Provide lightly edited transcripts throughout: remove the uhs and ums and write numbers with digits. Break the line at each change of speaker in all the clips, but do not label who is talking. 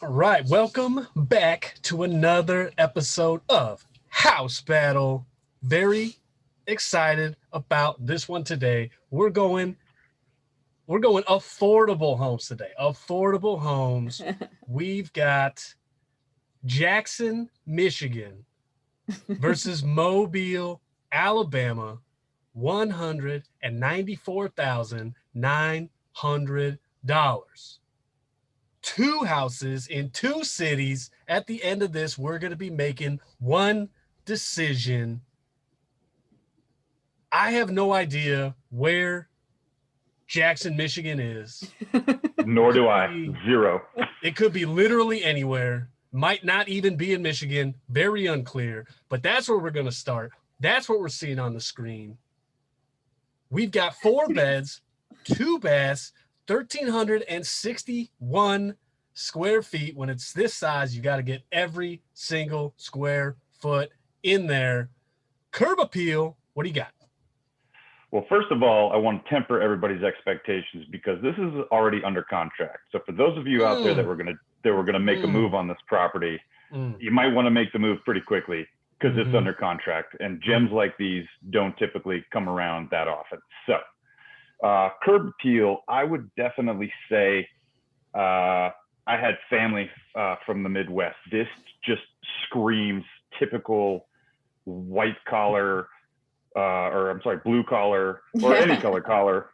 All right, welcome back to another episode of House Battle. Very excited about this one today. We're going affordable homes today. Affordable homes. We've got Jackson, Michigan versus Mobile, Alabama. $194,900. Two houses in two cities. At the end of this, we're going to be making one decision. I have no idea where Jackson, Michigan is.
Nor do I. Zero.
It could be literally anywhere. Might not even be in Michigan. Very unclear. But that's where we're going to start. That's what we're seeing on the screen. We've got 4 beds, 2 baths, 1,361 square feet. When it's this size, you got to get every single square foot in there. Curb appeal, what do you got?
Well, first of all, I want to temper everybody's expectations because this is already under contract. So for those of you out there that were gonna make a move on this property, you might want to make the move pretty quickly because it's under contract. And gems like these don't typically come around that often. So curb appeal, I would definitely say I had family from the Midwest. This just screams typical white collar, blue collar or any color,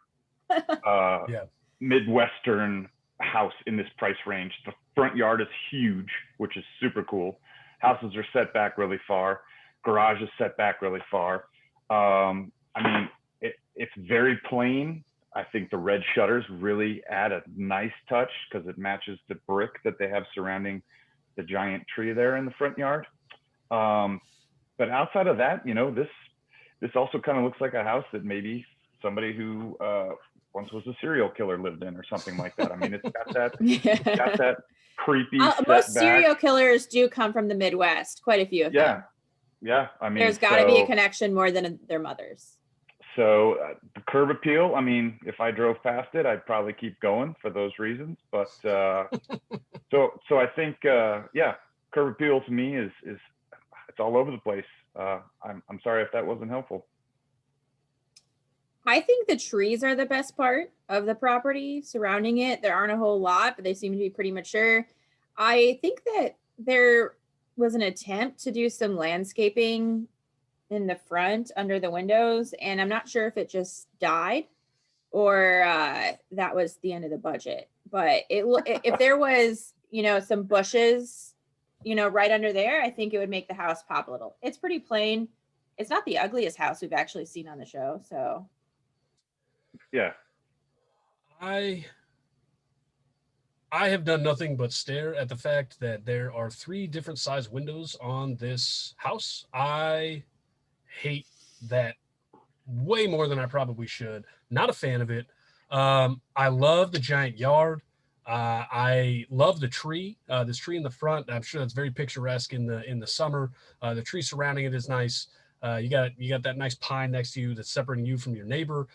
Midwestern house in this price range. The front yard is huge, which is super cool. Houses are set back really far. Garage is set back really far. It's very plain. I think the red shutters really add a nice touch because it matches the brick that they have surrounding the giant tree there in the front yard. But outside of that, this also kind of looks like a house that maybe somebody who once was a serial killer lived in or something like that. I mean, it's got that creepy
most serial killers do come from the Midwest, quite a few of them.
Yeah. I mean,
there's got to be a connection more than their mothers.
So the curb appeal, I mean, if I drove past it, I'd probably keep going for those reasons. But so I think, curb appeal to me is it's all over the place. I'm sorry if that wasn't helpful.
I think the trees are the best part of the property surrounding it. There aren't a whole lot, but they seem to be pretty mature. I think that there was an attempt to do some landscaping in the front under the windows, and I'm not sure if it just died or that was the end of the budget. But if there was, some bushes, right under there, I think it would make the house pop a little. It's pretty plain. It's not the ugliest house we've actually seen on the show. So,
yeah.
I have done nothing but stare at the fact that there are 3 different size windows on this house. I hate that way more than I probably should. Not a fan of it. I love the giant yard. I love the tree. This tree in the front, I'm sure that's very picturesque in the summer. The tree surrounding it is nice. You got that nice pine next to you that's separating you from your neighbor.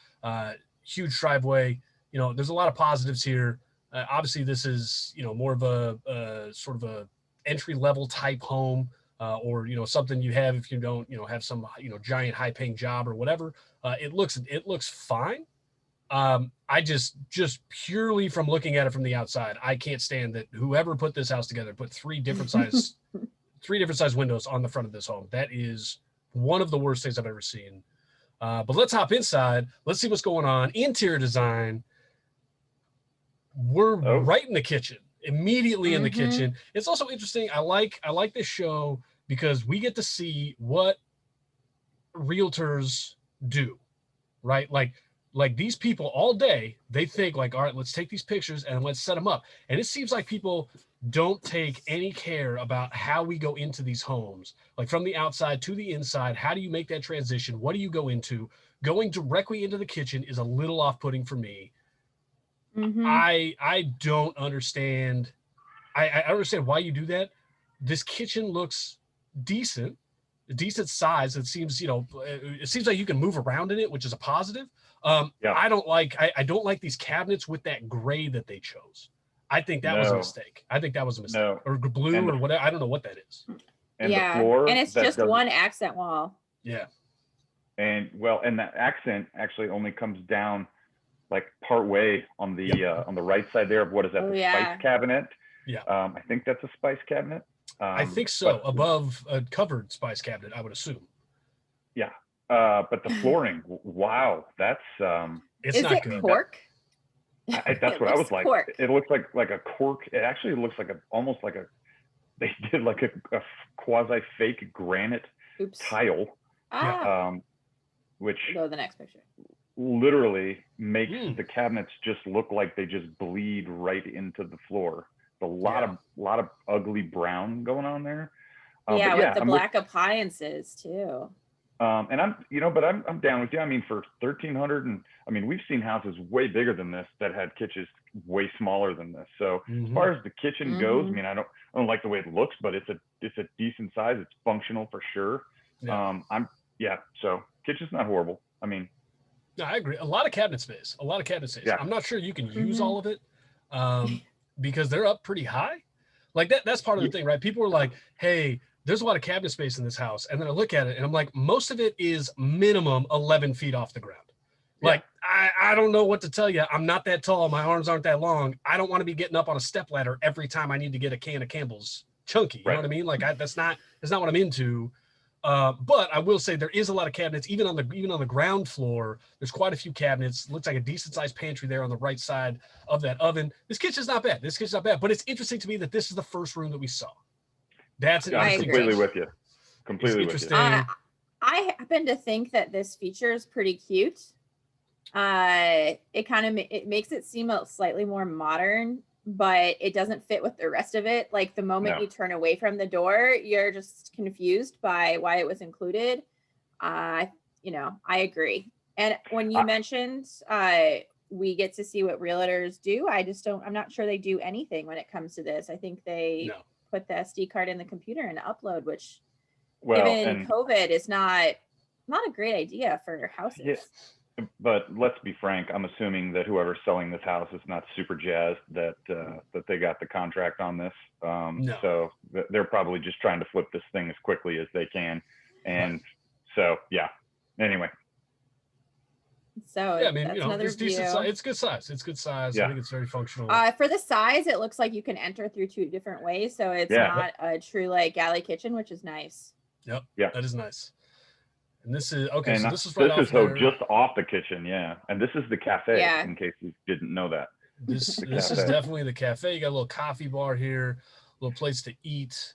Huge driveway. There's a lot of positives here. Obviously, this is more of a sort of a entry level type home, or something you have if you don't have some giant high paying job or whatever. It looks fine. I just purely from looking at it from the outside, I can't stand that whoever put this house together put 3 different size windows on the front of this home. That is one of the worst things I've ever seen. But let's hop inside. Let's see what's going on. Interior design. We're right in the kitchen, immediately in the kitchen. It's also interesting. I like this show because we get to see what realtors do, right? Like these people all day, they think like, all right, let's take these pictures and let's set them up. And it seems like people don't take any care about how we go into these homes, like from the outside to the inside. How do you make that transition? What do you go into? Going directly into the kitchen is a little off-putting for me. I don't understand. I understand why you do that. This kitchen looks decent, a decent size. It seems, it seems like you can move around in it, which is a positive. I don't like these cabinets with that gray that they chose. I think that was a mistake. I think that was a mistake.
No.
Or blue or whatever. I don't know what that is.
And the floor,
and it's just one accent wall.
Yeah.
And that accent actually only comes down like part way on the right side there of what is that, the spice cabinet.
Yeah.
I think that's a spice cabinet.
I think so. Above a covered spice cabinet, I would assume.
Yeah. But the flooring, wow, that's
it's not good.
Cork?
That's what I was like. Cork. It looks like a cork. It actually looks like almost like they did like a quasi fake granite tile. Which
go to the next picture.
Literally makes the cabinets just look like they just bleed right into the floor. A lot of ugly brown going on there.
With the black appliances too.
And I'm down with you. I mean, for 1,300, and I mean, we've seen houses way bigger than this that had kitchens way smaller than this. So as far as the kitchen goes, I mean, I don't like the way it looks, but it's a decent size. It's functional for sure.
Yeah.
So kitchen's not horrible. I mean,
no, I agree. A lot of cabinet space.
Yeah.
I'm not sure you can use all of it because they're up pretty high. Like that's part of the thing, right? People are like, hey, there's a lot of cabinet space in this house. And then I look at it and I'm like, most of it is minimum 11 feet off the ground. Like, I don't know what to tell you. I'm not that tall. My arms aren't that long. I don't want to be getting up on a step ladder every time I need to get a can of Campbell's chunky. You know what I mean? Like that's not what I'm into. But I will say there is a lot of cabinets, even on the ground floor. There's quite a few cabinets. Looks like a decent sized pantry there on the right side of that oven. This kitchen's not bad. But it's interesting to me that this is the first room that we saw. That's
I'm completely with you. Completely with you.
I happen to think that this feature is pretty cute. It makes it seem slightly more modern, but it doesn't fit with the rest of it. Like the moment you turn away from the door, you're just confused by why it was included. I agree. And when you mentioned we get to see what realtors do, I'm not sure they do anything when it comes to this. I think they put the SD card in the computer and upload, which given COVID is not a great idea for houses.
Yeah. But let's be frank, I'm assuming that whoever's selling this house is not super jazzed that they got the contract on this. So they're probably just trying to flip this thing as quickly as they can. And so, anyway.
So
I mean, it's decent size. It's good size.
Yeah.
I think it's very functional.
For the size, it looks like you can enter through two different ways. So it's not a true like galley kitchen, which is nice.
Yep. Yeah. That is nice. And this is
okay. And
so this is
just off the kitchen, and this is the cafe. In case you didn't know that.
This is definitely the cafe. You got a little coffee bar here, a little place to eat.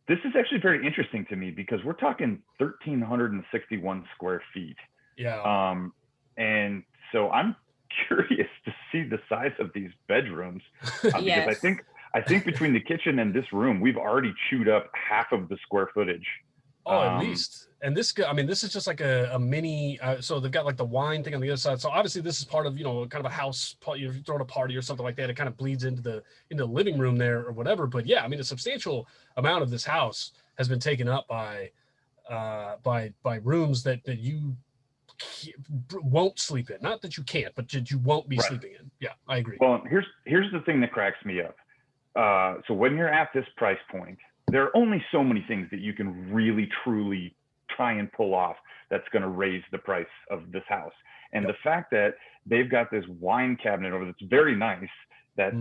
This is actually very interesting to me because we're talking 1,361 square feet.
Yeah.
And so I'm curious to see the size of these bedrooms because I think between the kitchen and this room, we've already chewed up half of the square footage.
At least. And this is just like a mini. So they've got like the wine thing on the other side. So obviously this is part of kind of a house. You're throwing a party or something like that. It kind of bleeds into the living room there or whatever. But yeah, I mean a substantial amount of this house has been taken up by rooms that you won't sleep in. Not that you can't, but that you won't be sleeping in. Yeah, I agree.
Well, here's the thing that cracks me up. So when you're at this price point, there are only so many things that you can really truly try and pull off that's going to raise the price of this house. And the fact that they've got this wine cabinet over that's very nice that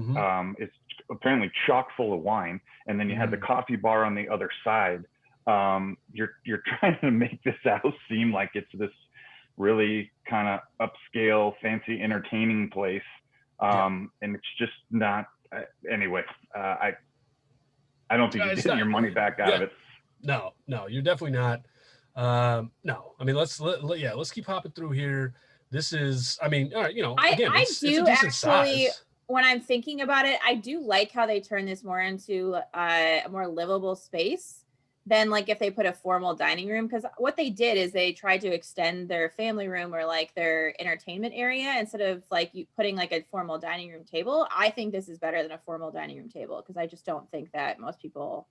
is apparently chock full of wine, and then you have the coffee bar on the other side. You're trying to make this house seem like it's this really kind of upscale, fancy, entertaining place, and it's just not. Anyway, I don't think you're getting your money back out of it.
No, you're definitely not. No, I mean let's keep hopping through here. This is, I mean, all right, again, it's a decent size.
When I'm thinking about it, I do like how they turn this more into a more livable space than like if they put a formal dining room, because what they did is they tried to extend their family room or like their entertainment area instead of like you putting like a formal dining room table. I think this is better than a formal dining room table because I just don't think that most people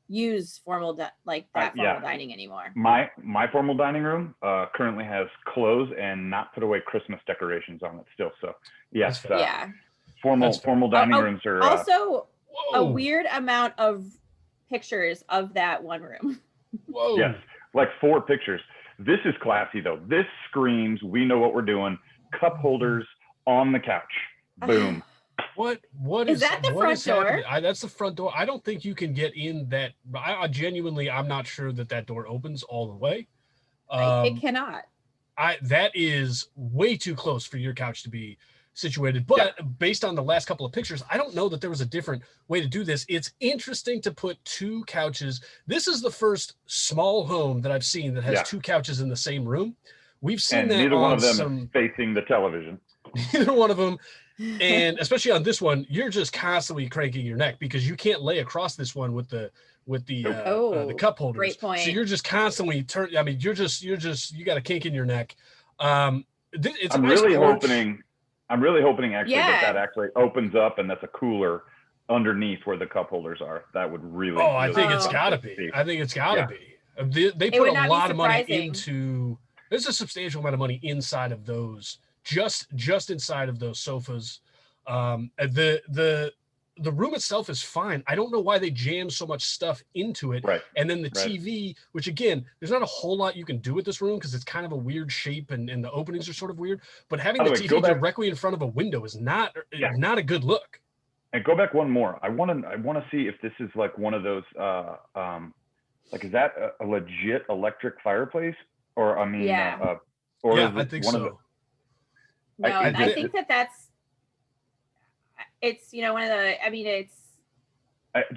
use formal dining anymore.
My formal dining room currently has clothes and not put away Christmas decorations on it still. So yes, formal dining rooms are
also a weird amount of pictures of that one room.
Whoa.
Yes, like 4 pictures. This is classy though. This screams, we know what we're doing. Cup holders on the couch. Boom.
What
is that the front door?
That's the front door. I don't think you can get in that. I genuinely, I'm not sure that door opens all the way.
It cannot.
That is way too close for your couch to be situated. But based on the last couple of pictures, I don't know that there was a different way to do this. It's interesting to put 2 couches. This is the first small home that I've seen that has 2 couches in the same room. We've seen that
neither one of them is facing the television.
Neither one of them. And especially on this one, you're just constantly cranking your neck because you can't lay across this one with the cup holders.
Great point.
So you're just constantly turning. I mean, you got a kink in your neck.
I'm really hoping actually that actually opens up and that's a cooler underneath where the cup holders are. That would really.
Oh, I think it's got to be. I think it's got to be. They put a lot of money into. There's a substantial amount of money inside of those. Just inside of those sofas. The room itself is fine. I don't know why they jam so much stuff into it.
Right.
And then the TV, which again, there's not a whole lot you can do with this room because it's kind of a weird shape and the openings are sort of weird. But having the TV directly in front of a window is not a good look.
And go back one more. I want to see if this is like one of those is that a legit electric fireplace or I mean or is it
I think
one
so.
of the,
no, I think that's it's one of the. I mean, it's.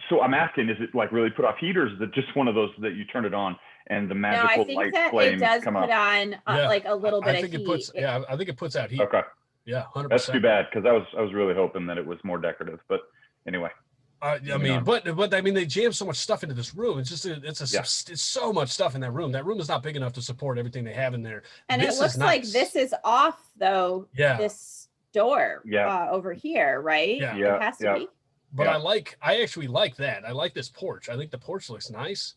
So I'm asking, is it like really put off heat, or is it just one of those that you turn it on and the magical light flames come up?
It does put on like a little bit of heat.
I think it puts out heat.
Okay.
Yeah, 100%.
That's too bad because I was really hoping that it was more decorative, but anyway.
I mean, but I mean, they jam so much stuff into this room. It's just it's so much stuff in that room. That room is not big enough to support everything they have in there.
And it looks like this is off though.
Yeah.
This door. Over here, right?
Yeah.
It has to be.
But I actually like that. I like this porch. I think the porch looks nice.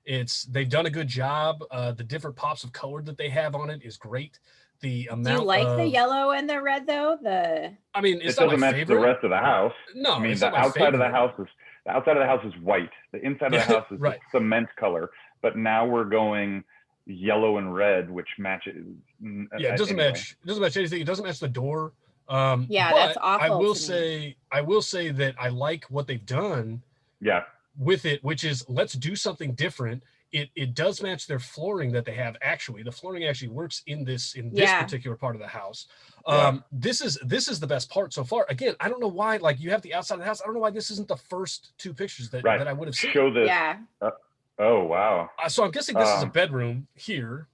They've done a good job. The different pops of color that they have on it is great. The amount.
Do you like the yellow and the red though?
I mean,
it doesn't match the rest of the house.
No,
I mean the outside of the house is white. The inside of the house is cement color. But now we're going yellow and red, which matches.
Yeah, it doesn't match. It doesn't match anything. It doesn't match the door.
That's awful.
I will say that I like what they've done.
Yeah.
With it, which is let's do something different. It does match their flooring that they have. Actually, the flooring actually works in this particular part of the house. This is the best part so far. Again, I don't know why. Like you have the outside of the house. I don't know why this isn't the first 2 pictures that I would have seen.
Show this. Oh wow.
So I'm guessing this is a bedroom here.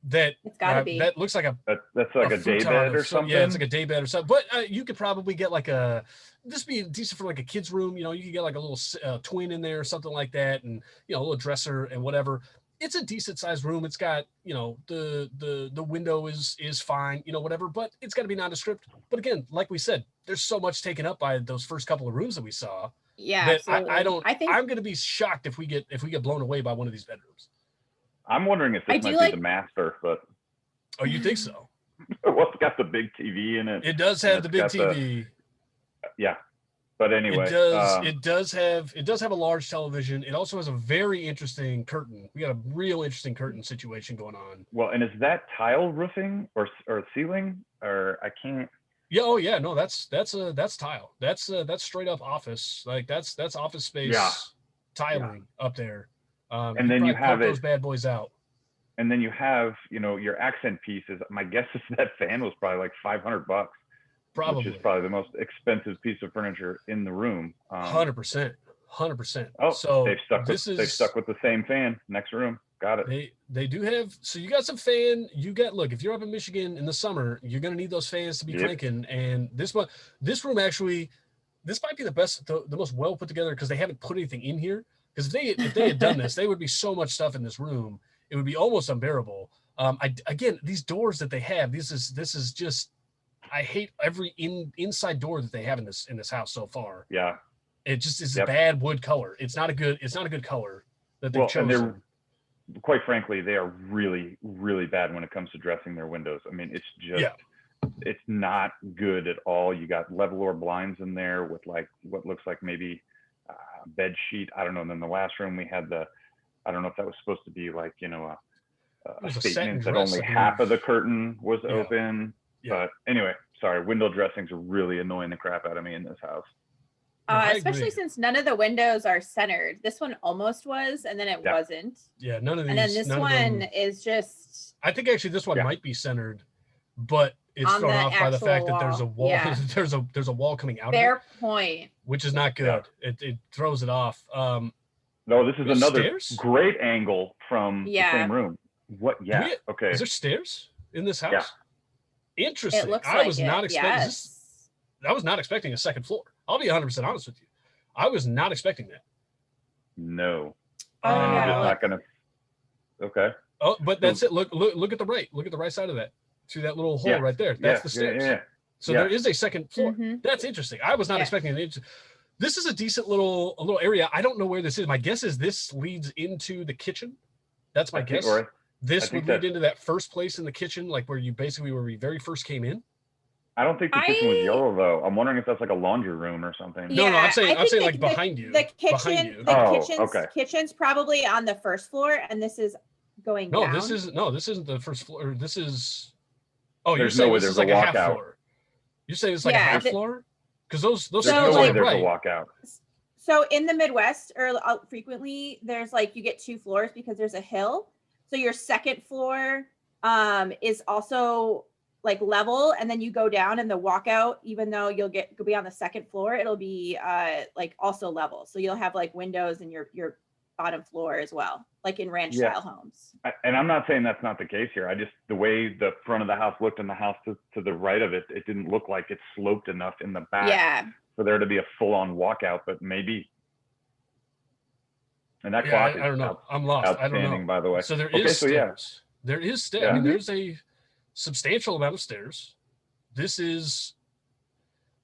That
it's gotta be.
That looks like
that's like a day bed or something.
Yeah, it's like a day bed or something. But you could probably get like this be decent for like a kid's room. You could get like a little twin in there or something like that, and a little dresser and whatever. It's a decent sized room. It's got the window is fine, whatever. But it's got to be nondescript. But again, like we said, there's so much taken up by those first couple of rooms that we saw.
Yeah,
that I think I'm going to be shocked if we get blown away by one of these bedrooms.
I'm wondering if this might be the master, but.
Oh, you think so?
Well, it's got the big TV in it.
It does have the big TV.
But anyway,
it does have a large television. It also has a very interesting curtain. We got a real interesting curtain situation going on.
Well, and is that tile roofing or ceiling or I can't?
Yeah. Oh yeah. No, that's tile. That's straight up office. Like that's office space tiling up there.
And then you have
those bad boys out.
And then you have, your accent pieces. My guess is that fan was probably like $500.
Probably.
Which is probably the most expensive piece of furniture in the room.
100%.
Oh,
so
they've stuck with the same fan next room. Got it.
They do have. So you got some fan. Look, if you're up in Michigan in the summer, you're going to need those fans to be cranking. And this room actually, this might be the best, the most well put together because they haven't put anything in here. Because if they had done this, there would be so much stuff in this room. It would be almost unbearable. Again, these doors that they have, this is just. I hate every inside door that they have in this house so far.
Yeah,
it just is a bad wood color. It's not a good color that they've chosen.
And quite frankly, they are really, really bad when it comes to dressing their windows. I mean, it's just it's not good at all. You got level blinds in there with like what looks like maybe bed sheet. I don't know. And then the last room we had I don't know if that was supposed to be like, you know, a statement that only half of the curtain was open. But anyway, sorry, window dressings are really annoying the crap out of me in this house.
Especially since none of the windows are centered. This one almost was, and then it wasn't.
Yeah, none of these.
And then this one is just.
I think actually this one might be centered, but it's thrown off by the fact that there's a wall. Yeah. there's a wall coming out.
Fair point.
Which is not good. Yeah. It throws it off.
No, this is another great angle from the same room. What? Yeah. Okay.
Is there stairs in this house? Yeah. Interesting.
It looks
I was not expecting this. I was not expecting a second floor. I'll be 100% honest with you. I was not expecting that.
No. I'm just not gonna. Okay.
Oh, but that's it. Look at the right. Look at the right side of that. Through that little hole right there. That's the stairs. Yeah. So there is a second floor. That's interesting. I was not expecting it. This is a decent little area. I don't know where this is. My guess is this leads into the kitchen. That's my guess. This would lead into that first place in the kitchen, like where we very first came in.
I don't think the kitchen was yellow though. I'm wondering if that's like a laundry room or something.
Yeah, no, I'm saying like behind you.
The kitchen, kitchen's probably on the first floor, and this is going down.
This isn't the first floor. This is. Oh, you're saying this is like a half floor. You're saying it's like a half floor? Because those
there's no way there's a walkout.
So in the Midwest, or frequently, there's like you get 2 floors because there's a hill. So your second floor is also like level, and then you go down, and the walkout, even though you'll be on the second floor, it'll be like also level. So you'll have like windows in your bottom floor as well, like in ranch style homes.
And I'm not saying that's not the case here. I just, the way the front of the house looked and the house to the right of it, it didn't look like it sloped enough in the back for there to be a full-on walkout, but maybe. And that clock is
I don't know. I'm lost. I don't know.
By the way.
So there is stairs. There is stairs. I mean, there's a substantial amount of stairs. This is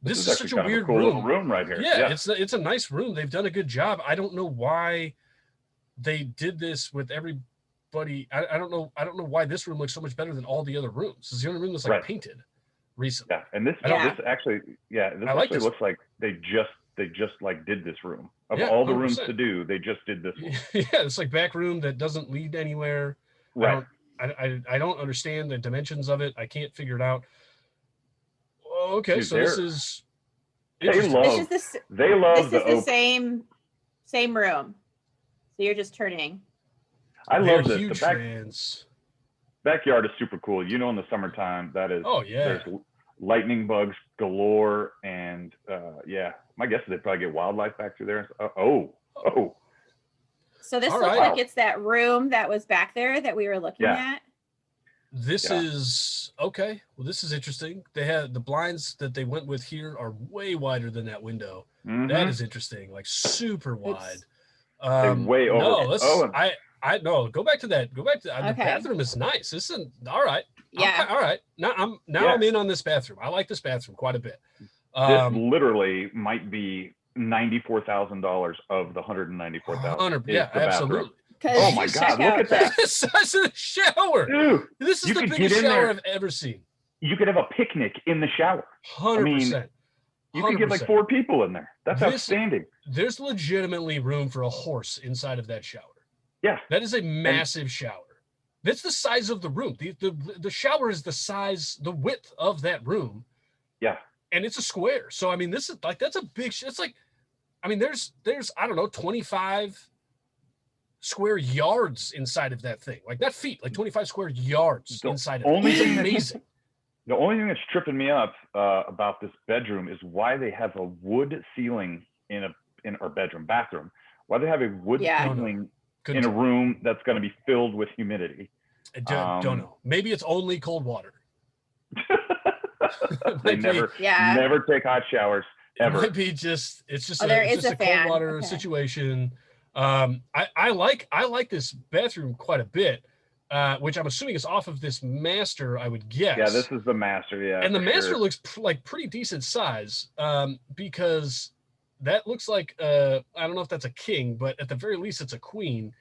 such a weird
room right here.
Yeah, it's a nice room. They've done a good job. I don't know why they did this with everybody. I don't know why this room looks so much better than all the other rooms. It's the only room that's like painted recently.
Yeah, and this actually looks like they just like did this room. Of all the rooms to do, they just did this one.
Yeah, it's like back room that doesn't lead anywhere.
Right.
I don't understand the dimensions of it. I can't figure it out. Okay, so this is
the same room. So you're just turning.
I love this. The backyard is super cool. You know, in the summertime, that is.
Oh yeah.
There's lightning bugs galore, and my guess is they probably get wildlife back through there.
So this looks like it's that room that was back there that we were looking at.
This is okay. Well, this is interesting. They had the blinds that they went with here are way wider than that window. That is interesting, like super wide.
Way over.
No, I no. Go back to that. Go back to the bathroom is nice. This is all right.
Yeah.
All right. Now I'm in on this bathroom. I like this bathroom quite a bit.
This literally might be $94,000 of the $194,000.
Yeah, absolutely.
Oh my God! Look at that.
The size of the shower,
dude.
This is the biggest shower I've ever seen.
You could have a picnic in the shower.
100%.
You could get like 4 people in there. That's outstanding.
There's legitimately room for a horse inside of that shower.
Yeah,
that is a massive shower. That's the size of the room. The shower is the width of that room.
Yeah,
and it's a square. So I mean, this is like that's a big. It's like, I mean, there's I don't know 25 square yards inside of that thing, like not feet, like 25 square yards inside of it. It's amazing.
The only thing that's tripping me up about this bedroom is why they have a wood ceiling in our bathroom. Why they have a wood ceiling in a room that's going to be filled with humidity.
I don't know. Maybe it's only cold water.
They never take hot showers ever.
It might be it's just a cold water situation. I like this bathroom quite a bit, which I'm assuming is off of this master, I would guess.
Yeah, this is the master. Yeah,
and the master looks like pretty decent size, because that looks like I don't know if that's a king, but at the very least it's a queen,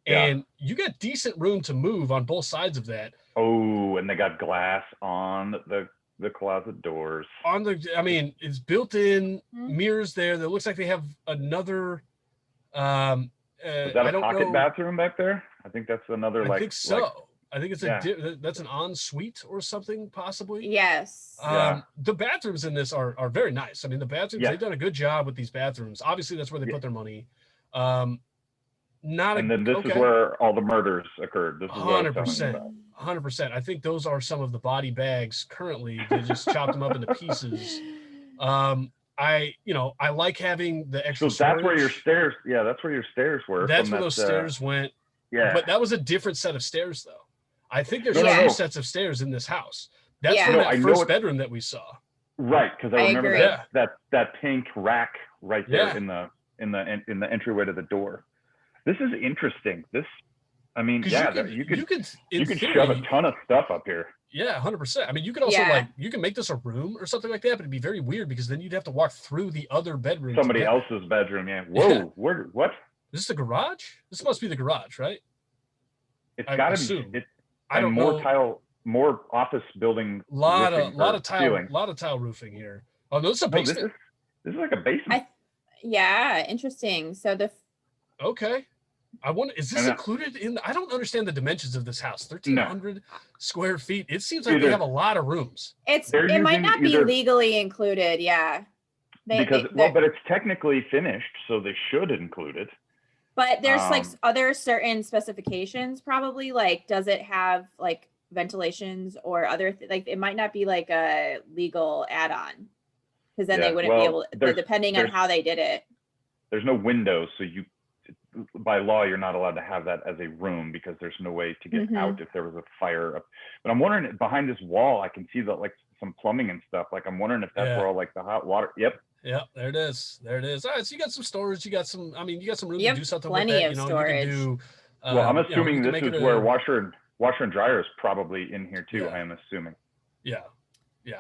and you got decent room to move on both sides of that.
Oh, and they got glass on the the closet doors.
I mean, it's built-in
Mhm.
mirrors there. That looks like they have another.
Is that
I
a
don't
pocket
know.
bathroom back there? I think that's another
I think so.
like
I think it's that's an ensuite or something possibly.
Yes.
The bathrooms in this are very nice. I mean, the bathrooms, they've done a good job with these bathrooms. Obviously, that's where they put their money.
And then this is where all the murders occurred. This is what I was telling you about.
100%. I think those are some of the body bags currently. They just chopped them up into pieces. I like having the extra
So that's where your
storage.
stairs. Yeah, that's where your stairs were.
That's where those stairs went.
Yeah.
But that was a different set of stairs, though. I think there's two sets of stairs in this house. That's from that first bedroom that we saw.
Right, because I remember
agree.
that pink rack right there in the entryway to the door. This is interesting. I mean, you could shove a ton of stuff up here.
Yeah, 100%. I mean, you could also you can make this a room or something like that, but it'd be very weird because then you'd have to walk through the other bedroom.
Somebody else's bedroom, yeah. Whoa, what?
Is this the garage? This must be the garage, right?
It's got to be.
I don't know.
More office building.
Lot of tile roofing here. Oh, no, this is a basement.
This is like a basement.
Interesting. So
okay. I wonder, is this included in? I don't understand the dimensions of this house. 1,300 square feet. It seems like they have a lot of rooms.
It might not be legally included. Yeah.
But it's technically finished, so they should include it.
But there's like other certain specifications, probably. Like, does it have like ventilations or other like it might not be like a legal add-on because then they wouldn't be able to, depending on how they did it.
There's no windows, so by law you're not allowed to have that as a room because there's no way to get out if there was a fire. But I'm wondering, behind this wall I can see like some plumbing and stuff. Like I'm wondering if that's where all like the hot water. Yep, there it is. All right, so you got some storage, you got some room to do something with that.
Plenty of storage.
You can do, I'm assuming this is where washer and dryer is probably in here too. I am assuming.
Yeah,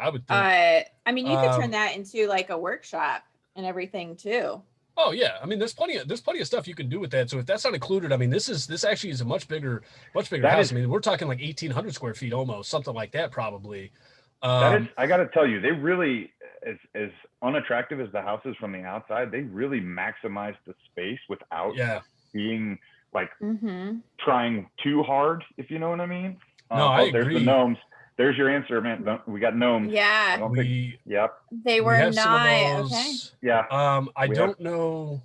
I would think.
I mean, you could turn that into like a workshop and everything too.
Oh yeah, I mean, there's plenty of stuff you can do with that. So if that's not included, I mean, this actually is a much bigger house. I mean, we're talking like 1,800 square feet, almost something like that, probably.
I got to tell you, they really, as unattractive as the house is from the outside, they really maximize the space without being like trying too hard, if you know what I mean.
No, I agree.
There's the gnomes. There's your answer, man. We got gnomes.
Yeah. They were not okay.
Yeah.
I don't know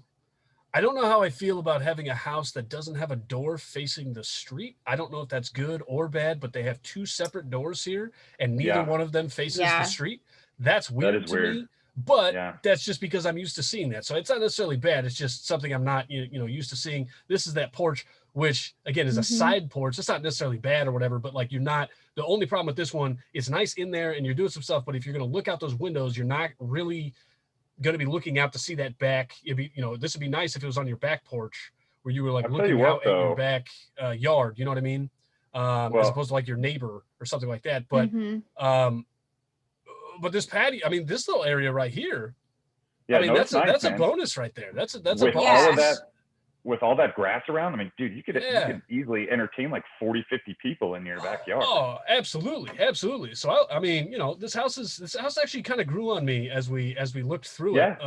how I feel about having a house that doesn't have a door facing the street. I don't know if that's good or bad, but they have two separate doors here and neither one of them faces the street. That's weird to me. But that's just because I'm used to seeing that. So it's not necessarily bad. It's just something I'm not, used to seeing. This is that porch, which again is a side porch. It's not necessarily bad or whatever, but like the only problem with this one, it's nice in there and you're doing some stuff. But if you're going to look out those windows, you're not really going to be looking out to see that back. It'd be, this would be nice if it was on your back porch where you were like looking out at your back yard. You know what I mean? As opposed to like your neighbor or something like that. But, but this patio, I mean, this little area right here, I mean, that's a bonus right there. That's a
with all of that, with all that grass around. I mean, dude, you could easily entertain like 40, 50 people in your backyard.
Oh, absolutely. So I mean, this house actually kind of grew on me as we looked through it.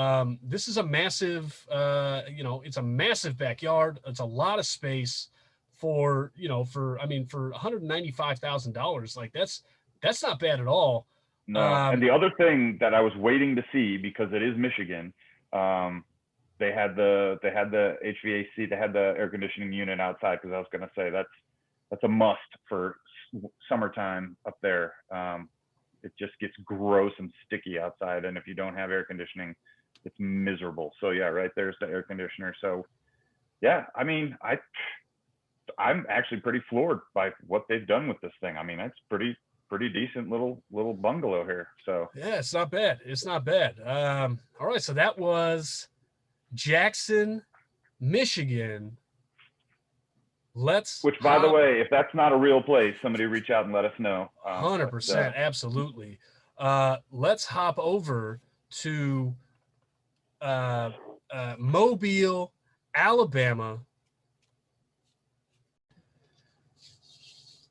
This is a massive, it's a massive backyard. It's a lot of space for $195,000. Like that's not bad at all.
No, and the other thing that I was waiting to see, because it is Michigan, they had the HVAC, they had the air conditioning unit outside, because I was going to say that's a must for summertime up there. It just gets gross and sticky outside, and if you don't have air conditioning, it's miserable. So yeah, right there's the air conditioner. So yeah, I mean, I'm actually pretty floored by what they've done with this thing. I mean, it's pretty decent little bungalow here. So
yeah, it's not bad. All right, so that was Jackson, Michigan.
Which, by the way, if that's not a real place, somebody reach out and let us know.
100%, absolutely. Let's hop over to Mobile, Alabama.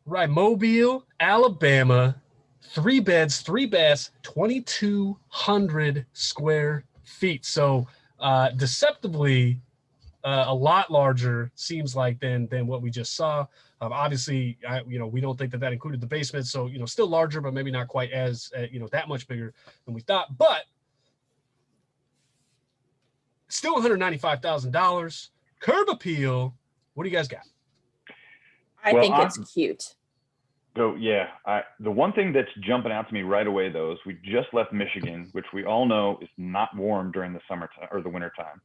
Right, Mobile, Alabama, 3 beds, 3 baths, 2,200 square feet. So deceptively a lot larger, seems like, than what we just saw. Obviously, we don't think that included the basement. So, still larger, but maybe not quite as, that much bigger than we thought. But still $195,000. Curb appeal. What do you guys got?
I think it's cute.
So yeah, the one thing that's jumping out to me right away though is we just left Michigan, which we all know is not warm during the summertime or the wintertime.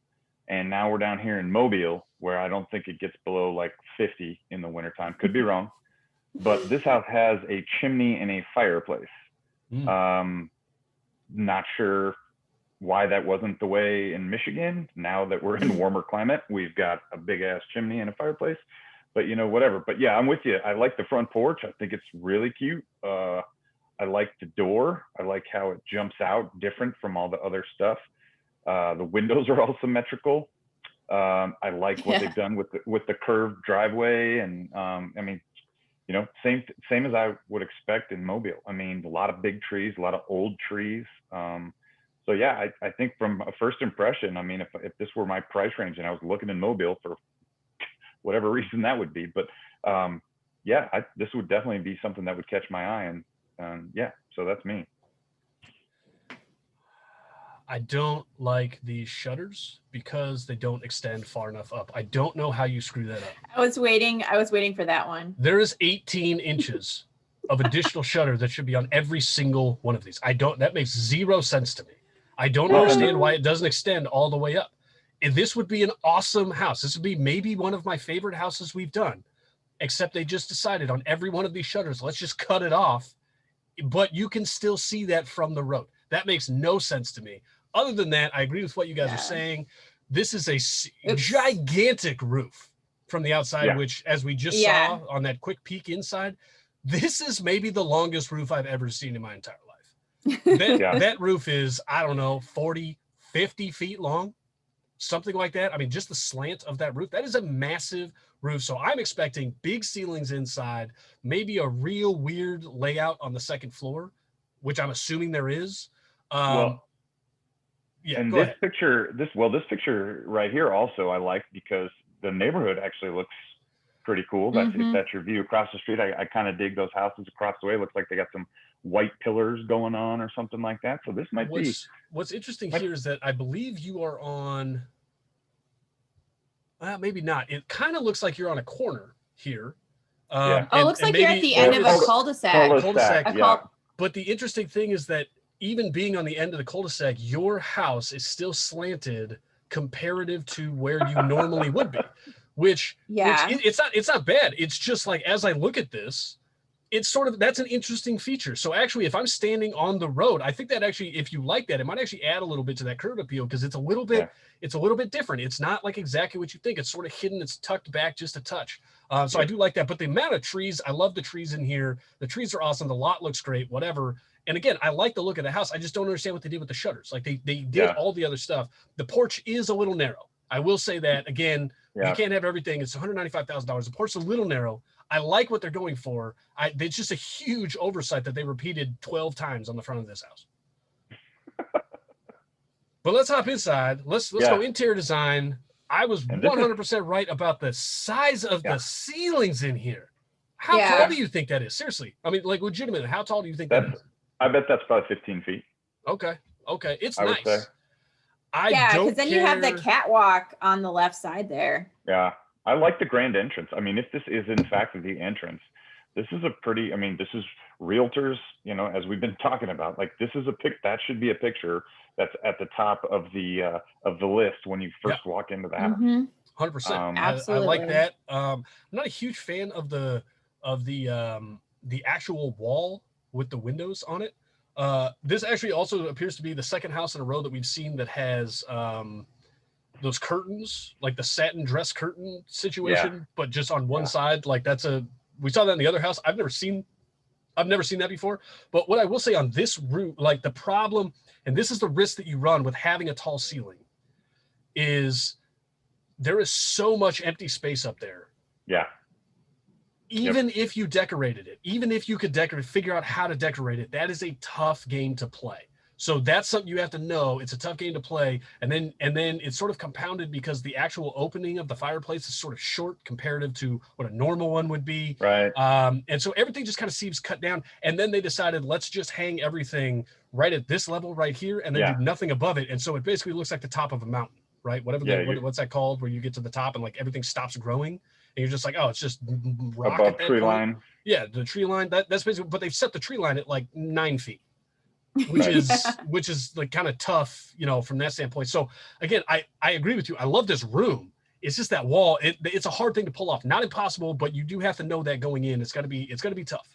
And now we're down here in Mobile, where I don't think it gets below like 50 in the wintertime. Could be wrong. But this house has a chimney and a fireplace. Not sure why that wasn't the way in Michigan. Now that we're in warmer climate, we've got a big ass chimney and a fireplace. But whatever. But yeah, I'm with you. I like the front porch. I think it's really cute. I like the door. I like how it jumps out different from all the other stuff. The windows are all symmetrical. I like what they've done with the curved driveway, and same as I would expect in Mobile. I mean, a lot of big trees, a lot of old trees. So yeah, I think from a first impression, I mean, if this were my price range and I was looking in Mobile for whatever reason that would be, but this would definitely be something that would catch my eye, and so that's me.
I don't like these shutters because they don't extend far enough up. I don't know how you screw that up.
I was waiting for that one.
There is 18 inches of additional shutter that should be on every single one of these. That makes zero sense to me. I don't understand why it doesn't extend all the way up. This would be an awesome house. This would be maybe one of my favorite houses we've done, except they just decided on every one of these shutters, let's just cut it off. But you can still see that from the road. That makes no sense to me. Other than that, I agree with what you guys are saying. This is a gigantic roof from the outside, which, as we just saw on that quick peek inside, this is maybe the longest roof I've ever seen in my entire life. That roof is, I don't know, 40, 50 feet long, something like that. I mean, just the slant of that roof, that is a massive roof. So I'm expecting big ceilings inside, maybe a real weird layout on the second floor, which I'm assuming there is.
This picture right here also I like, because the neighborhood actually looks pretty cool. If that's your view across the street, I kind of dig those houses across the way. It looks like they got some white pillars going on or something like that. So this might be.
What's interesting here is that I believe you are on. Maybe not. It kind of looks like you're on a corner here.
It looks like you're at the end of a cul-de-sac.
But the interesting thing is that even being on the end of the cul-de-sac, your house is still slanted comparative to where you normally would be, which it's not bad. It's just like, as I look at this, it's sort of, that's an interesting feature. So actually, if I'm standing on the road, I think that actually, if you like that, it might actually add a little bit to that curb appeal, because it's a little bit different. It's not like exactly what you think. It's sort of hidden. It's tucked back just a touch. So I do like that. But the amount of trees, I love the trees in here. The trees are awesome. The lot looks great, whatever. And again, I like the look of the house. I just don't understand what they did with the shutters. Like they did all the other stuff. The porch is a little narrow. I will say that. Again, you can't have everything. It's $195,000. The porch is a little narrow. I like what they're going for. It's just a huge oversight that they repeated 12 times on the front of this house. But let's hop inside. Let's go interior design. I was 100% right about the size of the ceilings in here. How tall do you think that is? Seriously. I mean, like, legitimately, how tall do you think that is?
I bet that's about 15 feet.
Okay. It's nice.
Would say.
Because then you have the catwalk on the left side there.
Yeah. I like the grand entrance. I mean, if this is in fact the entrance, this is this is realtors, as we've been talking about, like, this is that should be a picture that's at the top of the list when you first walk into the house.
100%. I like that. I'm not a huge fan of the actual wall with the windows on it. This actually also appears to be the second house in a row that we've seen that has those curtains, like the satin dress curtain situation, but just on one side. Like, we saw that in the other house. I've never seen that before. But what I will say on this roof, like, the problem, and this is the risk that you run with having a tall ceiling, is there is so much empty space up there.
Yeah.
even if you decorated it, even if you could figure out how to decorate it, that is a tough game to play. So that's something you have to know. It's a tough game to play. And then it's sort of compounded because the actual opening of the fireplace is sort of short comparative to what a normal one would be.
Right.
And so everything just kind of seems cut down. And then they decided, let's just hang everything right at this level right here and then do nothing above it. And so it basically looks like the top of a mountain, right? Whatever what's that called, where you get to the top and like everything stops growing. And you're just like, oh, it's just rock
above tree line.
Yeah, the tree line. That's basically, but they've set the tree line at like 9 feet. Which is like kind of tough, from that standpoint. So again, I agree with you. I love this room. It's just that wall. It's a hard thing to pull off. Not impossible, but you do have to know that going in. It's gonna be tough.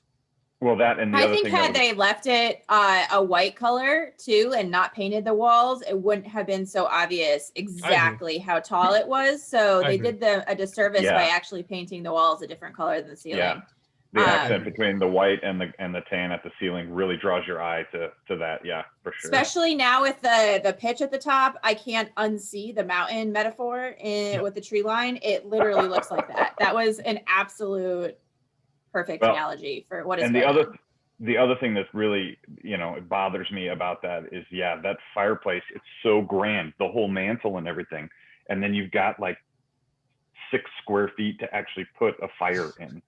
Well, that and the
I
other
think
thing
had they left it a white color too and not painted the walls, it wouldn't have been so obvious exactly how tall it was. So they did them a disservice by actually painting the walls a different color than the ceiling.
Yeah. The accent between the white and the tan at the ceiling really draws your eye to that. Yeah, for sure.
Especially now with the pitch at the top, I can't unsee the mountain metaphor with the tree line. It literally looks like that. That was an absolute perfect analogy for what is going on.
The other thing that's really, it bothers me about that is, that fireplace, it's so grand, the whole mantle and everything. And then you've got like 6 square feet to actually put a fire in.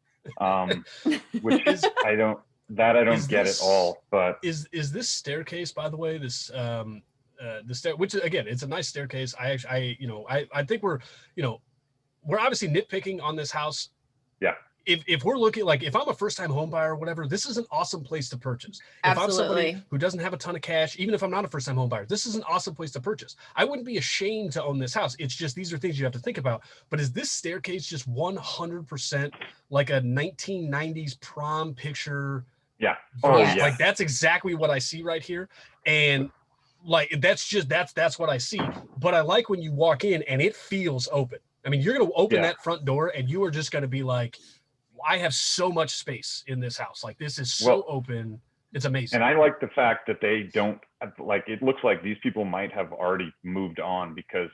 Which is I don't get at all. But
is this staircase, by the way, this the stair, which again, it's a nice staircase. I think we're obviously nitpicking on this house.
Yeah.
If we're looking, like, if I'm a first-time home buyer or whatever, this is an awesome place to purchase.
Absolutely.
If I'm somebody who doesn't have a ton of cash, even if I'm not a first-time home buyer, this is an awesome place to purchase. I wouldn't be ashamed to own this house. It's just, these are things you have to think about. But is this staircase just 100% like a 1990s prom picture?
Yeah.
Oh, yes.
Like, that's exactly what I see right here. And like, that's what I see. But I like when you walk in and it feels open. I mean, you're going to open that front door and you are just going to be like, I have so much space in this house. Like, this is so open. It's amazing.
And I like the fact that they don't, like, it looks like these people might have already moved on, because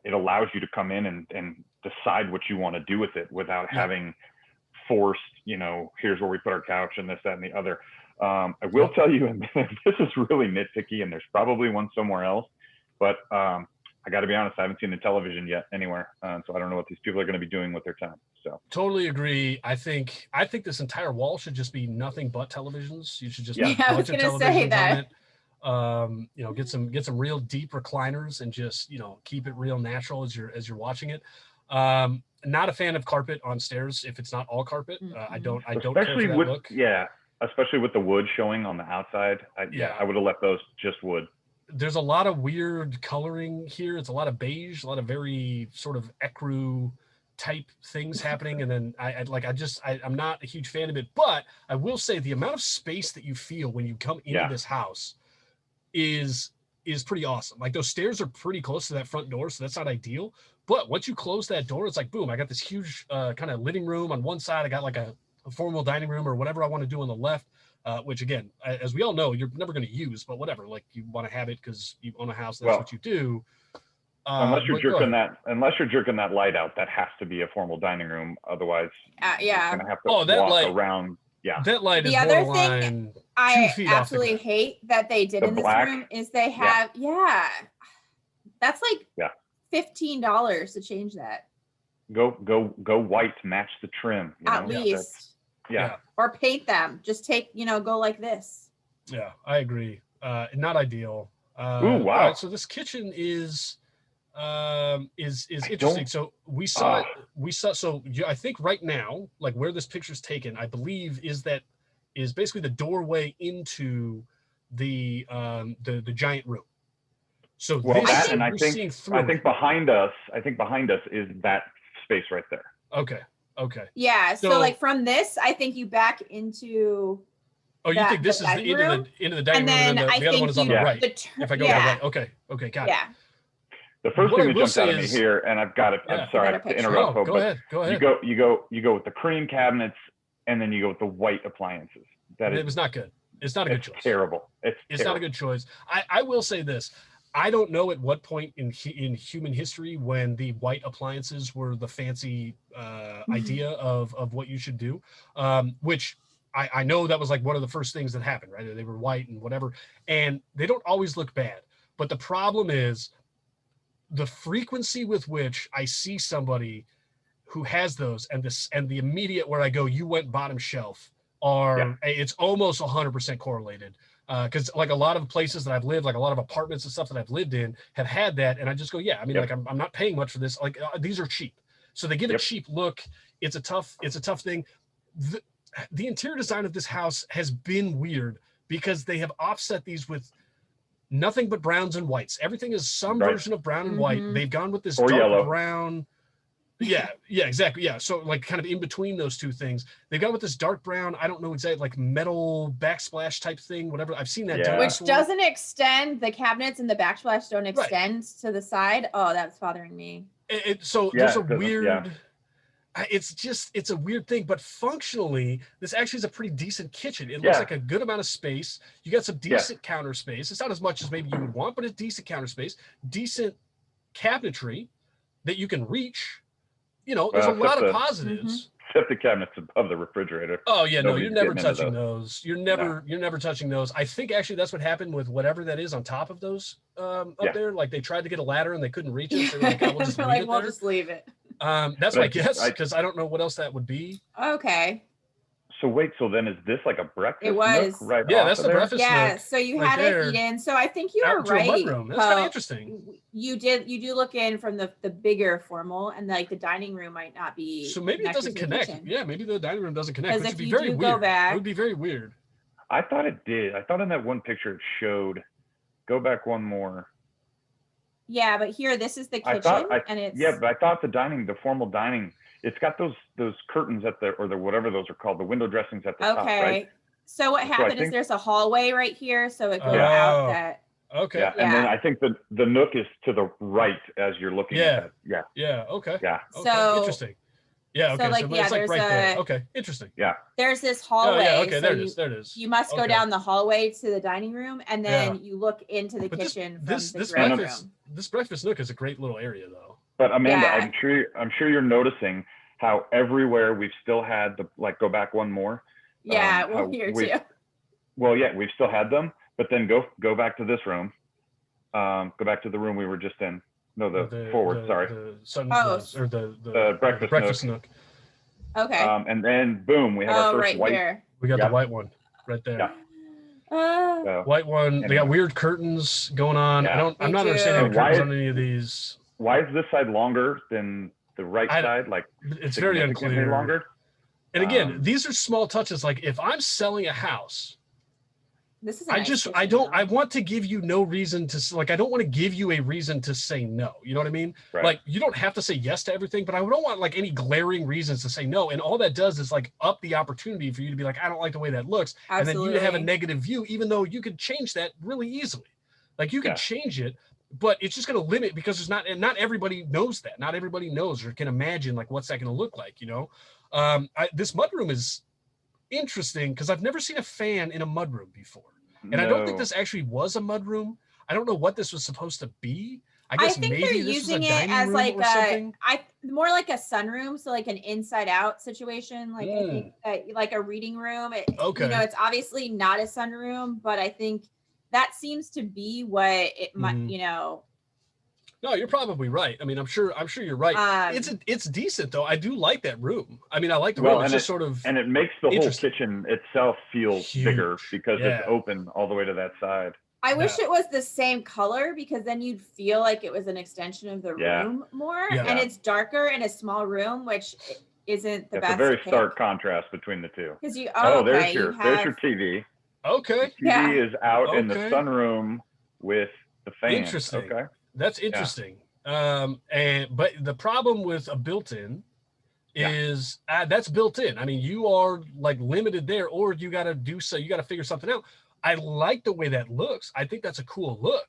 it allows you to come in and decide what you want to do with it without having forced, here's where we put our couch and this, that, and the other. I will tell you, and this is really nitpicky, and there's probably one somewhere else, but I got to be honest, I haven't seen the television yet anywhere, so I don't know what these people are going to be doing with their time. So
totally agree. I think this entire wall should just be nothing but televisions. You should just
put a bunch of televisions
on it. Get some real deep recliners and just keep it real natural as you're watching it. Not a fan of carpet on stairs if it's not all carpet. I don't
especially
care for that look.
Especially with the wood showing on the outside. I would have left those just wood.
There's a lot of weird coloring here. It's a lot of beige, a lot of very sort of ecru type things happening. And then I'm not a huge fan of it, but I will say the amount of space that you feel when you come into this house is pretty awesome. Like, those stairs are pretty close to that front door, so that's not ideal. But once you close that door, it's like, boom, I got this huge kind of living room on one side. I got like a formal dining room or whatever I want to do on the left. Which, again, as we all know, you're never going to use, but whatever. Like, you want to have it because you own a house. That's what you do.
Unless you're jerking that light out, that has to be a formal dining room. Otherwise, you're going to have to walk around. Yeah,
that light is
the other thing I absolutely hate that they did in this room is they have that's like $15 to change that.
Go white, match the trim.
At least.
Yeah.
Or paint them. Just take, go like this.
Yeah, I agree. Not ideal.
Ooh, wow.
Right, so this kitchen is interesting. So we saw. So I think right now, like, where this picture's taken, I believe is basically the doorway into the giant room. So
I think behind us is that space right there.
Okay.
Yeah. So like, from this, I think you back into.
Oh, you think this is into the dining room, and then the other one is on the right. If I go to the right. Okay, got it.
Yeah.
The first thing that jumps out at me here, and I've got it. I'm sorry to interrupt,
go ahead.
You go with the cream cabinets, and then you go with the white appliances.
It was not good. It's not a good choice.
Terrible. It's
not a good choice. I will say this. I don't know at what point in human history when the white appliances were the fancy idea of what you should do, which I know that was like one of the first things that happened, right? They were white and whatever, and they don't always look bad. But the problem is the frequency with which I see somebody who has those, and the immediate where I go, you went bottom shelf, are it's almost 100% correlated. Because like a lot of places that I've lived, like a lot of apartments and stuff that I've lived in have had that, and I just go, yeah, I mean, like I'm not paying much for this. Like these are cheap, so they give a cheap look. It's a tough thing. The interior design of this house has been weird because they have offset these with nothing but browns and whites. Everything is some version of brown and white. They've gone with this dark
yellow.
Brown. Yeah, exactly. Yeah. So like kind of in between those two things, they got with this dark brown, I don't know exactly, like metal backsplash type thing, whatever. I've seen that done.
Which doesn't extend, the cabinets and the backsplash don't extend to the side. Oh, that's bothering me.
So there's a weird, it's a weird thing, but functionally, this actually is a pretty decent kitchen. It looks like a good amount of space. You got some decent counter space. It's not as much as maybe you would want, but it's decent counter space, decent cabinetry that you can reach. You know, there's a lot of positives.
Except the cabinets above the refrigerator.
Oh yeah, no, you're never touching those. You're never touching those. I think actually that's what happened with whatever that is on top of those up there. Like they tried to get a ladder and they couldn't reach it. They were like, oh, we'll just leave it. That's my guess, because I don't know what else that would be.
Okay.
So wait, so then is this like a breakfast?
It was.
Nook right
that's the breakfast nook.
Yeah, so you had it eaten. So I think you were right.
Mudroom. That's kind of interesting.
You do look in from the bigger formal, and like the dining room might not be.
So maybe it doesn't connect. Yeah, maybe the dining room doesn't connect, which would be very weird. It would be very weird.
I thought it did. I thought in that one picture it showed. Go back one more.
Yeah, but here, this is the kitchen, and it's.
Yeah, but I thought the formal dining. It's got those curtains at the whatever those are called, the window dressings at the top, right?
So what happened is there's a hallway right here, so it goes out that.
Okay.
Yeah, and then I think the nook is to the right as you're looking at it. Yeah.
Yeah. Okay.
Yeah.
Okay. So interesting. Yeah. Okay. So like, it's like right there. Okay. Interesting.
Yeah.
There's this hallway.
Yeah. Okay. There it is.
You must go down the hallway to the dining room, and then you look into the kitchen from the great room.
This breakfast nook is a great little area, though.
But Amanda, I'm sure you're noticing how everywhere we've still had go back one more.
Yeah, well, here too.
Well, yeah, we've still had them, but then go back to this room. Go back to the room we were just in. No, sorry. The breakfast nook.
Okay.
And then boom, we have our first white.
Here.
We got the white one right there.
Yeah.
White one. They got weird curtains going on.
Yeah.
I'm not understanding the curtains on any of these.
Why is this side longer than the right side? Like
it's very unclear.
Longer.
And again, these are small touches. Like if I'm selling a house,
this is.
I want to give you no reason to I don't want to give you a reason to say no. You know what I mean?
Right.
Like you don't have to say yes to everything, but I don't want like any glaring reasons to say no. And all that does is like up the opportunity for you to be like, I don't like the way that looks,
Absolutely.
and then you have a negative view, even though you could change that really easily. Like you can change it. But it's just going to limit because not everybody knows that. Not everybody knows or can imagine like what's that going to look like, you know? This mudroom is interesting because I've never seen a fan in a mudroom before. And I don't think this actually was a mudroom. I don't know what this was supposed to be. I guess
think
maybe
they're
this
using
was a
it as like
something.
more like a sunroom, so like an inside out situation. Like I think like a reading room. You know, it's obviously not a sunroom, but I think that seems to be what it might, you know.
No, you're probably right. I mean, I'm sure you're right. It's decent though. I do like that room. I mean, I like the room. It's just and
it makes the whole kitchen itself feel bigger because it's open all the way to that side.
I wish it was the same color because then you'd feel like it was an extension of the room more. Yeah. And it's darker in a small room, which isn't the best.
It's a very stark contrast between the two.
Because
there's your TV.
Okay.
The TV is out in the sunroom with the fan.
Interesting.
Okay.
That's interesting. But the problem with a built-in is that's built in. I mean, you are like limited there, or you got to figure something out. I like the way that looks. I think that's a cool look.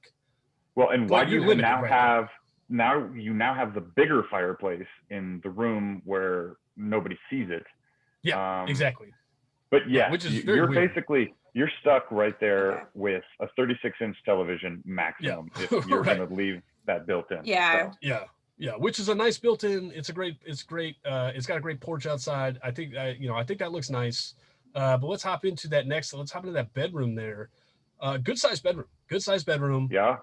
Well, and why you now have the bigger fireplace in the room where nobody sees it.
Yeah, exactly.
But yeah,
which is very
you're
weird.
basically you're stuck right there with a 36-inch television maximum if you're
Right.
going to leave that built in.
Yeah.
So.
Yeah, which is a nice built-in. It's great. It's got a great porch outside. I think I think that looks nice. But let's hop into that next. Let's hop into that bedroom there. Good sized bedroom. Good sized bedroom.
Yeah.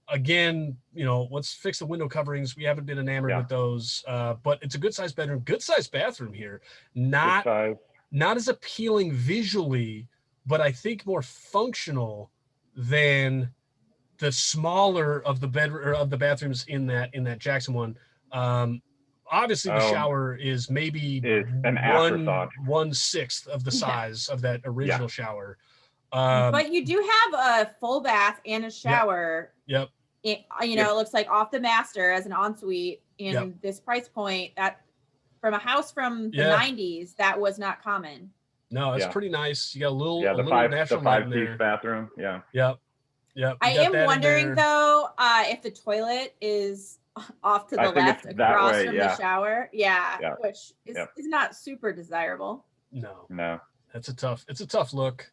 Again, let's fix the window coverings. We haven't been enamored with those. But it's a good sized bedroom. Good sized bathroom here. Not as appealing visually, but I think more functional than the smaller of the bedroom or of the bathrooms in that Jackson one. Obviously the shower is maybe
an afterthought.
1/6 of the size of that original shower.
But you do have a full bath and a shower.
Yep.
It looks like off the master as an ensuite in this price point. That from a house from the 90s, that was not common.
No, it's pretty nice. You got a little
the five-piece bathroom. Yeah.
Yep.
I am wondering though if the toilet is off to the left across from the shower. Yeah. Which is not super desirable.
No. It's a tough look.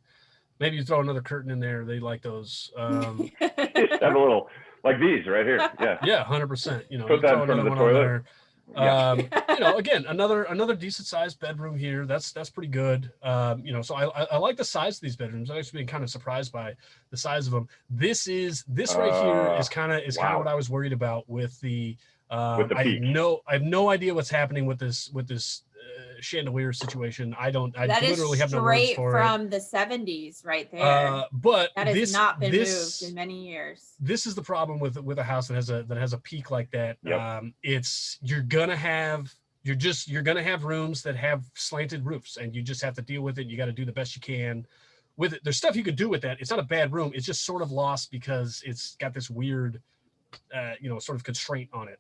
Maybe you throw another curtain in there. They like those.
Just have a little like these right here. Yeah.
Yeah, 100%.
Put that in front of the toilet.
Again, another decent sized bedroom here. That's pretty good. So I like the size of these bedrooms. I've actually been kind of surprised by the size of them. This right here is kind of what I was worried about with the peak. I have no idea what's happening with this chandelier situation. I literally have no words for it.
That is straight from the 70s right there.
But
that has not been moved in many years.
This is the problem with a house that has a peak like that. You're gonna have rooms that have slanted roofs, and you just have to deal with it. You got to do the best you can with it. There's stuff you could do with that. It's not a bad room. It's just sort of lost because it's got this weird sort of constraint on it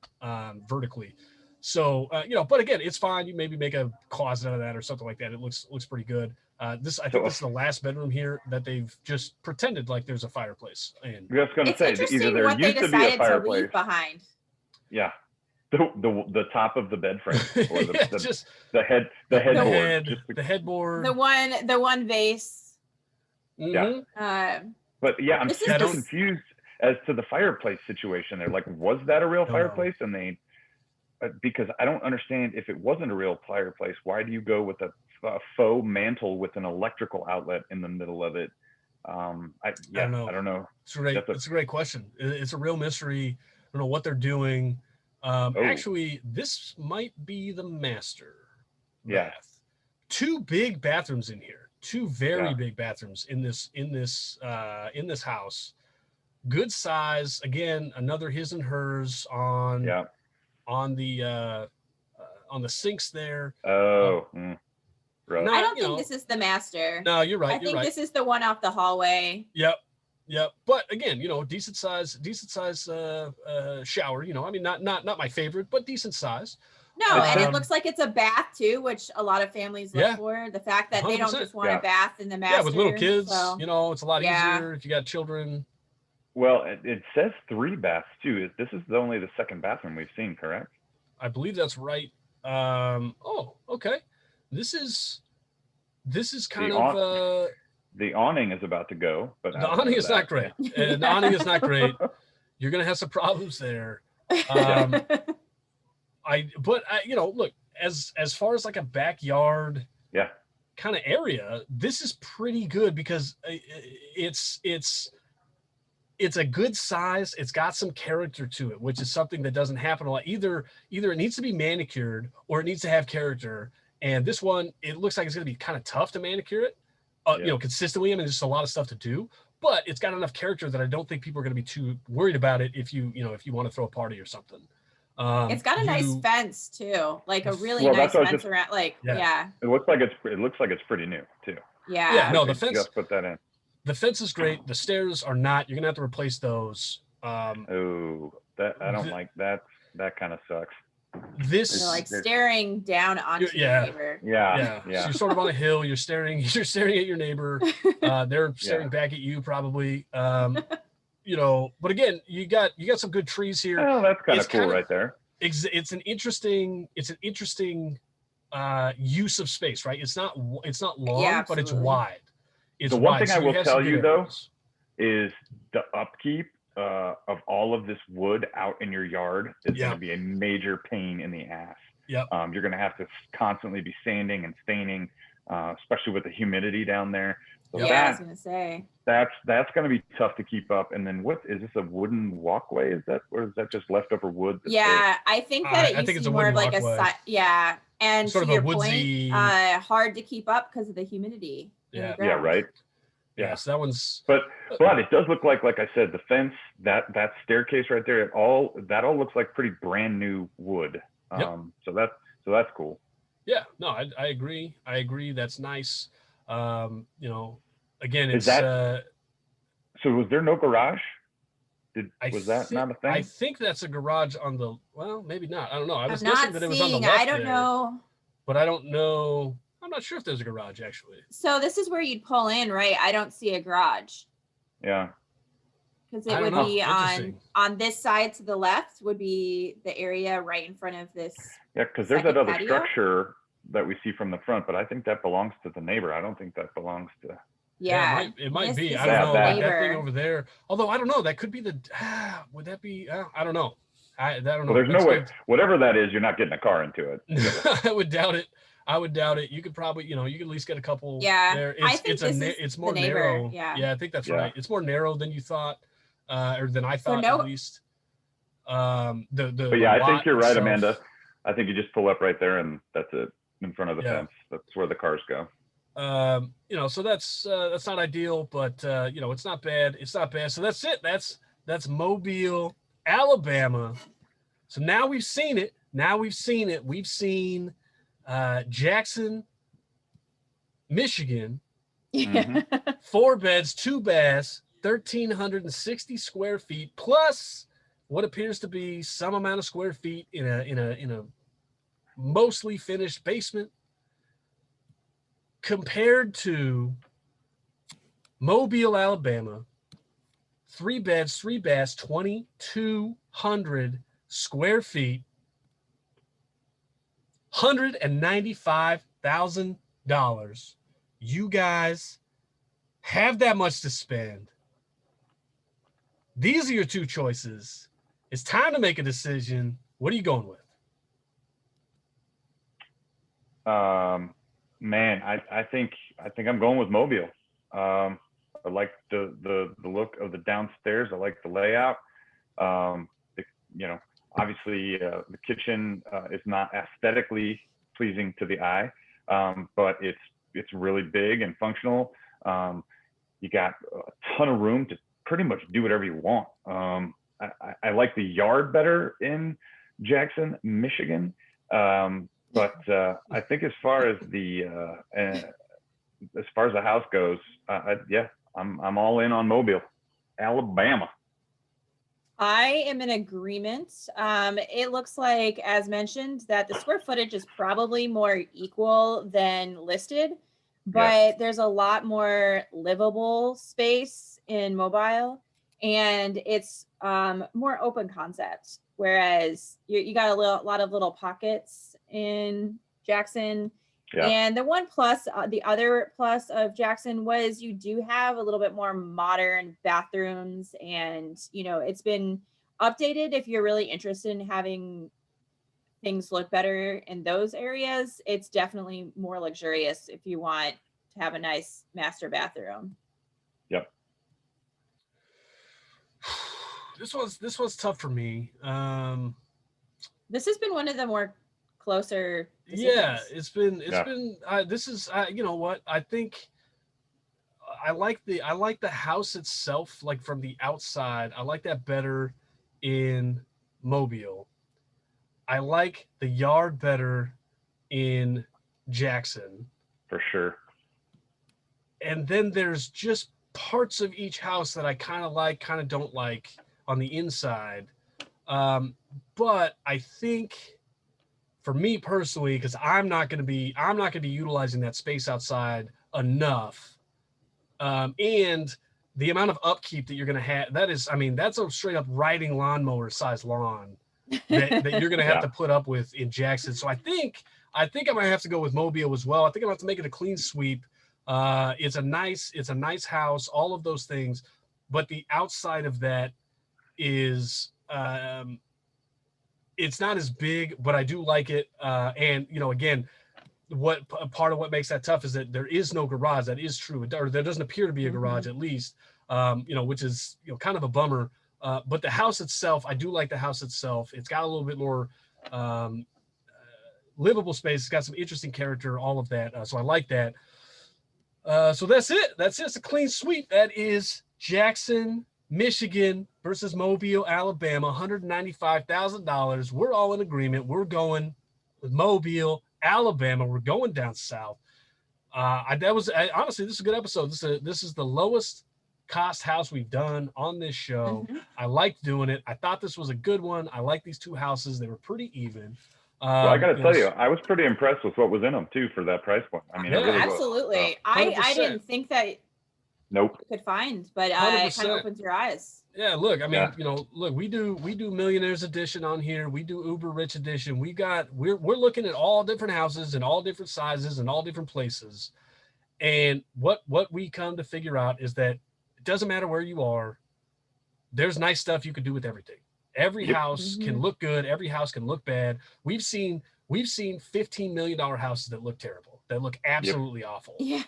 vertically. So, but again, it's fine. You maybe make a closet out of that or something like that. It looks pretty good. I think this is the last bedroom here that they've just pretended like there's a fireplace. And
I was going to say, either there used to be a fireplace
behind.
Yeah, the top of the bed frame or the headboard.
The headboard.
The one vase.
Mm-hmm.
Yeah. But yeah, I'm still confused as to the fireplace situation there. Like, was that a real fireplace? And because I don't understand, if it wasn't a real fireplace, why do you go with a faux mantle with an electrical outlet in the middle of it? I don't know.
It's a great question. It's a real mystery. I don't know what they're doing. Actually, this might be the master bath. 2 big bathrooms in here. 2 very big bathrooms in this house. Good size. Again, another his and hers on the sinks there.
Right.
I don't think this is the master.
No, you're right.
I think this is the one off the hallway.
Yep. But again, decent size shower. I mean, not my favorite, but decent size.
No, and it looks like it's a bath too, which a lot of families look for. The fact that they don't just want a bath in the master.
Yeah, with little kids, it's a lot easier if you got children.
Well, it says 3 baths too. This is only the second bathroom we've seen, correct?
I believe that's right. Okay. This is kind of
the awning is about to go, but
the awning is not great. The awning is not great. You're gonna have some problems there. Look, as far as like a backyard kind of area, this is pretty good because it's a good size. It's got some character to it, which is something that doesn't happen a lot. Either it needs to be manicured or it needs to have character. And this one, it looks like it's going to be kind of tough to manicure it, consistently. I mean, there's just a lot of stuff to do, but it's got enough character that I don't think people are going to be too worried about it if you want to throw a party or something.
It's got a nice fence too, like a really nice fence around. It
looks like it's pretty new too.
Yeah.
No, the fence.
Just put that in.
The fence is great. The stairs are not. You're gonna have to replace those.
I don't like that. That kind of sucks.
You're like staring down onto your neighbor.
Yeah. So you're sort of on a hill. You're staring at your neighbor. They're staring back at you probably. But again, you got some good trees here.
Oh, that's kind of cool right there.
It's an interesting use of space, right? It's not long,
Yeah,
but it's
absolutely.
wide. It's
The one
wide,
thing
so
I
you
will
have
tell
some good
you though
areas.
is the upkeep of all of this wood out in your yard is going to be a major pain in the ass.
Yep.
You're going to have to constantly be sanding and staining, especially with the humidity down there. So
Yeah, I was gonna say
that's going to be tough to keep up. And then what is this, a wooden walkway? Is that, or is that just leftover wood?
Yeah, I think that it used to be more of like
walkway.
yeah, and
sort
to
of
your
a woodsy
point, hard to keep up because of the humidity.
Yeah, right.
Yeah, so that one's.
But it does look like I said, the fence, that staircase right there, that all looks like pretty brand new wood. So that's cool.
Yeah, no, I agree. I agree. That's nice. You know, again, it's
so was there no garage? Was that not a thing?
I think that's a garage on the, well, maybe not. I don't know. I was
I'm
guessing
not
that it was on the
seeing.
left
I don't
there,
know.
but I don't know. I'm not sure if there's a garage actually.
So this is where you'd pull in, right? I don't see a garage.
Yeah.
Because it would be on this side to the left would be the area right in front of this.
Yeah, because there's that other structure that we see from the front, but I think that belongs to the neighbor. I don't think that belongs to.
Yeah,
it might be. I don't know. Like that thing over there. Although I don't know. That could be the. Would that be? I don't know. I don't know.
Well, there's no way. Whatever that is, you're not getting a car into it.
I would doubt it. You could probably, you could at least get a couple.
Yeah,
there.
I think
it's more narrow.
Yeah,
I think that's right. It's more narrow than you thought, or than I thought at least.
But yeah, I think you're right, Amanda. I think you just pull up right there, and that's it, in front of the fence. That's where the cars go.
So that's not ideal, but it's not bad. It's not bad. So that's it. That's Mobile, Alabama. So now we've seen it. We've seen Jackson, Michigan.
Mm-hmm.
4 beds, 2 baths, 1,360 square feet, plus what appears to be some amount of square feet in a mostly finished basement, compared to Mobile, Alabama, 3 beds, 3 baths, 2,200 square feet, $195,000. You guys have that much to spend. These are your 2 choices. It's time to make a decision. What are you going with?
Man, I think I'm going with Mobile. I like the look of the downstairs. I like the layout. Obviously the kitchen is not aesthetically pleasing to the eye, but it's really big and functional. You got a ton of room to pretty much do whatever you want. I like the yard better in Jackson, Michigan. But I think as far as the house goes, I'm all in on Mobile, Alabama.
I am in agreement. It looks like, as mentioned, that the square footage is probably more equal than listed, but there's a lot more livable space in Mobile, and it's more open concept. Whereas you got a lot of little pockets in Jackson. Yeah. And the other plus of Jackson was you do have a little bit more modern bathrooms, and it's been updated. If you're really interested in having things look better in those areas, it's definitely more luxurious if you want to have a nice master bathroom.
Yep.
This was tough for me.
This has been one of the more closer decisions.
Yeah, it's been this is you know what, I think I like the house itself, like from the outside. I like that better in Mobile. I like the yard better in Jackson,
for sure.
And then there's just parts of each house that I kind of like, kind of don't like on the inside. But I think for me personally, because I'm not going to be utilizing that space outside enough. And the amount of upkeep that you're going to have, that's a straight up riding lawnmower size lawn that you're going to have to put up with in Jackson. So I think I think I might have to go with Mobile as well. I think I'm going to have to make it a clean sweep. It's a nice house, all of those things, but the outside of that is it's not as big, but I do like it. And again, what part of what makes that tough is that there is no garage. That is true, or there doesn't appear to be a garage at least. Which is kind of a bummer. But the house itself, I do like the house itself. It's got a little bit more livable space. It's got some interesting character, all of that. So I like that. So that's it. It's a clean sweep. That is Jackson, Michigan versus Mobile, Alabama, $195,000. We're all in agreement. We're going with Mobile, Alabama. We're going down south. Honestly, this is a good episode. This is the lowest cost house we've done on this show. I liked doing it. I thought this was a good one. I like these two houses. They were pretty even.
Well, I got to tell you, I was pretty impressed with what was in them too for that price point. I mean,
yeah,
it really
absolutely.
Was.
I didn't think that.
Nope.
You could find, but it kind of opens your eyes.
Yeah, look, I mean, look, we do Millionaires Edition on here. We do Uber Rich Edition. We're looking at all different houses and all different sizes and all different places. And what we come to figure out is that it doesn't matter where you are. There's nice stuff you can do with everything. Every house can look good. Every house can look bad. We've seen $15 million houses that look terrible, that look absolutely awful.
Yeah.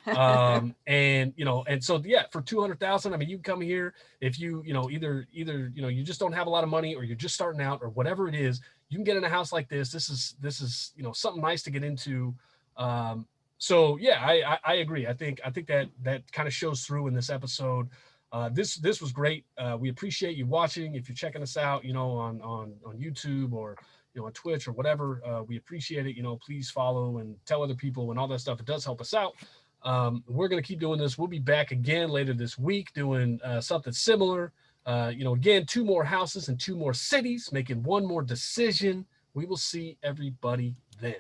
And so for 200,000, I mean, you come here if you either you just don't have a lot of money or you're just starting out or whatever it is, you can get in a house like this. This is something nice to get into. So yeah, I agree. I think that kind of shows through in this episode. This was great. We appreciate you watching. If you're checking us out, on YouTube or on Twitch or whatever, we appreciate it. Please follow and tell other people and all that stuff. It does help us out. We're gonna keep doing this. We'll be back again later this week doing something similar. Again, 2 more houses and 2 more cities, making 1 more decision. We will see everybody then.